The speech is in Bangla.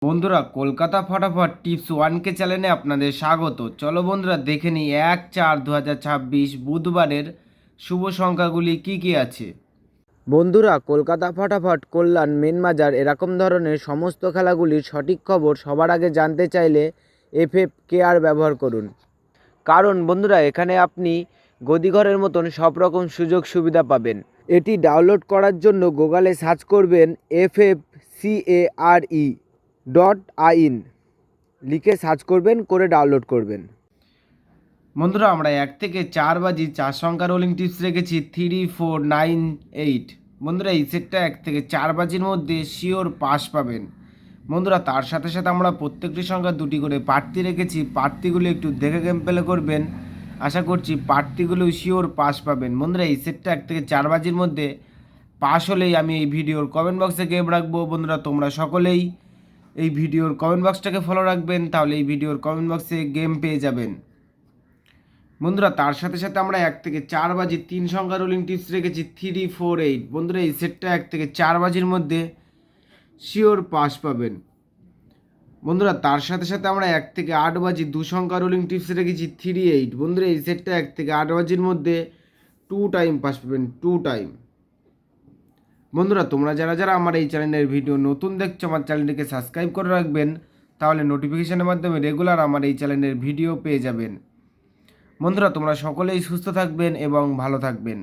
বন্ধুরা, কলকাতা ফটাফট টিপস ওয়ানকে চ্যানেলে আপনাদের স্বাগত। চলো বন্ধুরা, দেখে নিই 1/4/2026 বুধবারের শুভ সংখ্যাগুলি কি কি আছে। বন্ধুরা, কলকাতা ফটাফট, কল্যাণ, মেনবাজার এরকম ধরনের সমস্ত খেলাগুলির সঠিক খবর সবার আগে জানতে চাইলে FFKR ব্যবহার করুন। কারণ বন্ধুরা, এখানে আপনি গদিঘরের মতন সব রকম সুযোগ সুবিধা পাবেন। এটি ডাউনলোড করার জন্য গুগলে সার্চ করবেন FFCARE.in লিখে সার্চ করবেন, করে ডাউনলোড করবেন। বন্ধুরা, আমরা 1 থেকে 4 বাজি 4 সংখ্যা রোলিং টিপস রেখেছি 3498। বন্ধুরা, এই সেটটা 1 থেকে 4 বাজির মধ্যে শিওর পাস পাবেন। বন্ধুরা, তার সাথে সাথে আমরা প্রত্যেকটি সংখ্যা 2টি করে প্রার্থী রেখেছি। প্রার্থীগুলো একটু দেখে গেম প্লে করবেন, আশা করছি প্রার্থীগুলো শিওর পাস পাবেন। বন্ধুরা, এই সেটটা 1 থেকে 4 বাজির মধ্যে পাস হলেই আমি এই ভিডিওর কমেন্ট বক্সে গেম রাখবো। বন্ধুরা, তোমরা সকলেই এই ভিডিওর কমেন্ট বক্সটাকে ফলো রাখবেন, তাহলে এই ভিডিওর কমেন্ট বক্সে গেম পেয়ে যাবেন। বন্ধুরা, তার সাথে সাথে আমরা 1 থেকে 4 বাজি 3 সংখ্যা রোলিং টিপস রেখেছি 348। বন্ধুরা, এই সেটটা 1 থেকে 4 বাজির মধ্যে শিওর পাস পাবেন। বন্ধুরা, তার সাথে সাথে আমরা 1 থেকে 8 বাজি 2 সংখ্যা রোলিং টিপস রেখেছি 38। বন্ধুরা, এই সেটটা 1 থেকে 8 বাজির মধ্যে 2 টাইম পাস পাবেন, 2 টাইম। বন্ধুরা, তোমরা যারা যারা আমার এই চ্যানেলের ভিডিও নতুন দেখছো, আমার চ্যানেলটিকে সাবস্ক্রাইব করে রাখবেন, তাহলে নোটিফিকেশনের মাধ্যমে রেগুলার আমার এই চ্যানেলের ভিডিও পেয়ে যাবেন। বন্ধুরা, তোমরা সকলেই সুস্থ থাকবেন এবং ভালো থাকবেন।